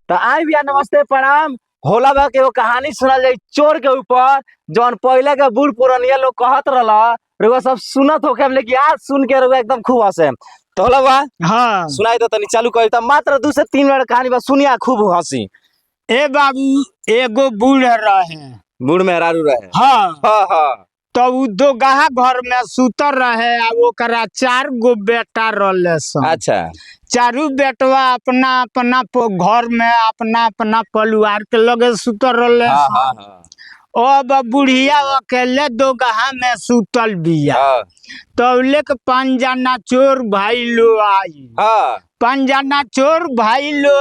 तो आई भैया नमस्ते प्रणाम। भोला बाबा के एगो कहानी सुनल जाई चोर के ऊपर, जौन पहले के बूढ़ पुरानिया लोग कहत रहला, रउआ सब सुनत होखे, लेकिन आज सुन के रउआ एकदम खूब हंसे। तो भोला बाबा हाँ सुनाई तो तनी चालू करी, मात्र 2 से 3 मिनट कहानी बा, सुनिया खूब हंसी। ए बाबू एगो बूढ़ रहे। बूढ़ मेहरारू रहे। हाँ हाँ हाँ तो उ दो गाहा घर में सुतर रहे आ ओकरा 4 गो बेटा रहले सन। अच्छा। चारू बेटवा अपना अपना घर में अपना अपना परिवार के लगे सुतर रहले हाँ सन। हाँ हाँ अब बुढ़िया अकेले 2 गाहा में सुतल बिया। हाँ तो लेके 5 जना चोर भाई लो आई। हाँ 5 जना चोर भाई लो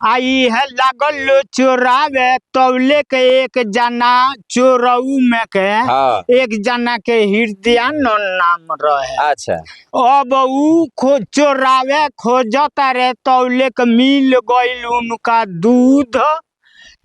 आई है लागल लो चोरावे। तौले के एक जना चोरऊ में के हाँ। एक जना के हृदयानंद नाम रहे। अच्छा। अब ऊ चोरावे खोजता रे, तौले के मिल गईल उनका दूध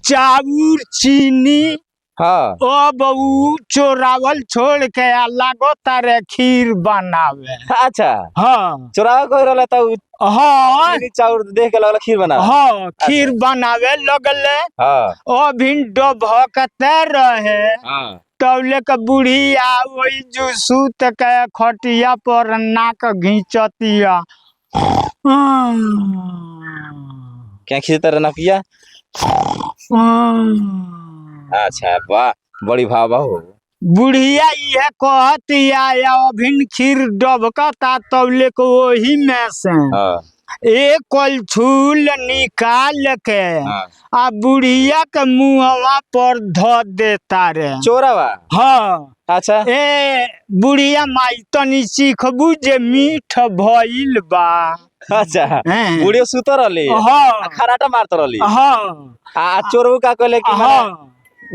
चाउर चीनी। हाँ। अब ऊ चोरावल छोड़ के लागता रे खीर बनावे। अच्छा। हाँ चोरावा कोई रहला तो हाँ चाउर देख के लगला खीर बना। हाँ खीर बनावे लगले। हाँ अभी डबकते रहे। हाँ तौले के बुढ़िया वही जो सूत के खटिया पर नाक घींचतिया। क्या खींचता रहना किया। अच्छा वाह, बड़ी भाव हो। बुढ़िया यह कहतिया अभिन खीर डबकता, तौले को वही में से एक कलछुल निकाल के आ बुढ़िया के मुहवा पर ध देता रे चोरावा। हाँ अच्छा। ए बुढ़िया माई तनी सीखबू जे मीठ भइल बा। अच्छा बुढ़िया सुतर रहली। हाँ खराटा मारत रहली। हाँ आ चोरऊ का कहले कि हाँ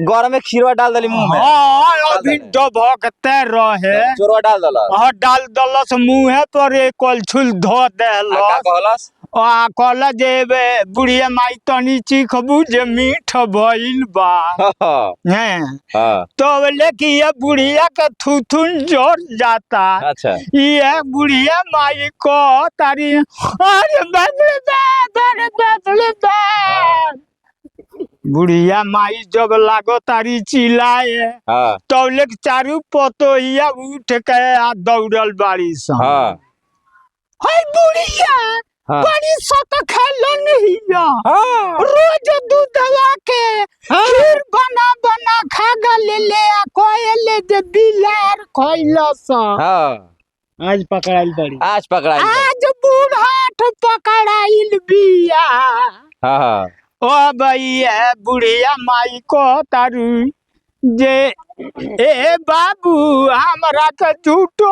गौर में खीरवा डाल दली मुंह में। हाँ अभी डबकते रहे। चोरवा डाल दला। हाँ डाल दलस मुँहे पर एक कलछुल धो देलस। कहलस आ कहला जे बुढ़िया माई तनी चीखबू जे मीठ भइल बा। तो बोले कि ये बुढ़िया के थुथुन जोर जाता। अच्छा। ये बुढ़िया माई को तारी अरे बुढ़िया माई जब लागो तारी चिल्लाए। तौले के चारू पतोहिया उठ के आ दौड़ल बाड़ी सन। हाय बुढ़िया बड़ी सत खेलन हिया। रोज दूधवा के खीर बना बना खा गले ले आ कोयले जे बिलार खइलस। आज पकड़ाइल बड़ी। आज पकड़ाइल। आज बूढ़ाठ पकड़ाइल बिया। ओ भैया बुढ़िया माई को तारू जे ए बाबू हमरा के झूठो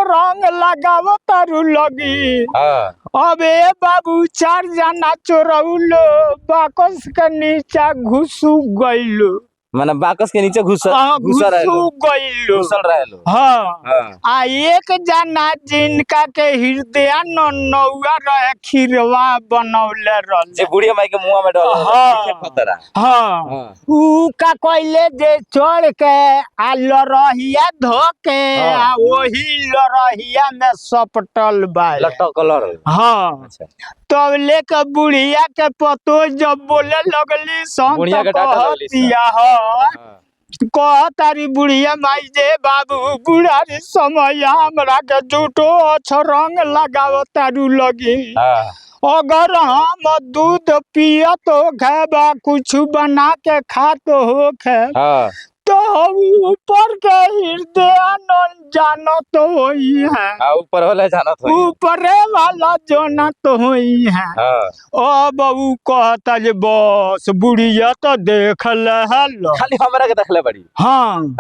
रंग लगाव तारू लगी। अब ए बाबू 4 जना चोरौलो बाकस के नीचा घुसू गइलो। माने बाकस के नीचे घुसल रहलो। हाँ आ एक जना जिनका के हृदयानंद नौआ रहे खीरवा बनौले रहले जे बुढ़िया माई के मुंह में डाल। हाँ ऊ का कहले जे चढ़ के आ लरहिया धो के आ वही लरहिया में सपटल बा लटकल। हाँ तब लेके बुढ़िया के पतो जब बोले लगली बुढ़िया के डांटा कह तारी बुढ़िया माई जे बाबू बुढ़ारी समय हमरा के झूठो रंग लगाव तारू लगी। अगर हम दूध पिया तो खेबा कुछ बना के खा तो हो खे तो ऊपर के हृदयानंद जानो तो होई है। ऊपर वाला जानो तो ऊपरे वाला जाना तो होई है। अब ऊ कहता जे बस बुढ़िया तो देख ले खाली हमरा के देखले बड़ी। हाँ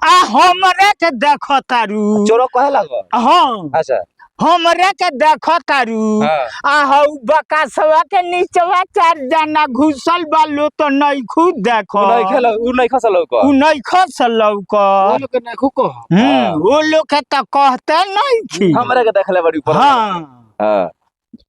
आ हमरे के देखो तारू चोरो कहे लगो। हाँ अच्छा हमरे के देखो तारू आ हौ बकासवा के नीचवा 4 जना घुसल बालो तो नहीं खुद देखो। उ नहीं खसलौ को। उ नहीं खसलौ को। वो लोग के नहीं को। वो लोग के तो कहते नहीं थी। हमरे के देखले बड़ी ऊपर। हाँ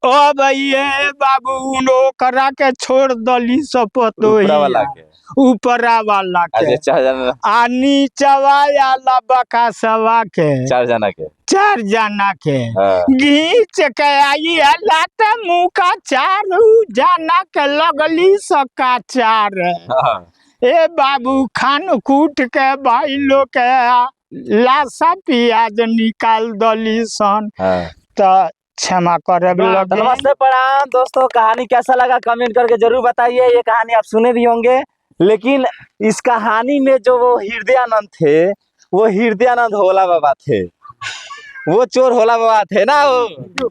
ओ भैया बाबू ओकरा के छोड़ दली सपतो ऊपरा वाला के ऊपरा वाला के अच्छा 4 जना आ नीचवा वाला बकासवा के 4 जना के 4 जना के हाँ। घींच के आई लात मुँह का 4 जना के लगली सका 4 हाँ। ए बाबू खान कूट के भाई लोग के लाशा प्याज निकाल दली सन हाँ। तो क्षमा करे तो नमस्ते प्रणाम दोस्तों, कहानी कैसा लगा कमेंट करके जरूर बताइए। ये कहानी आप सुने भी होंगे, लेकिन इस कहानी में जो वो हृदयानंद थे, वो हृदयानंद होला बाबा थे, वो चोर होला बाबा थे ना वो।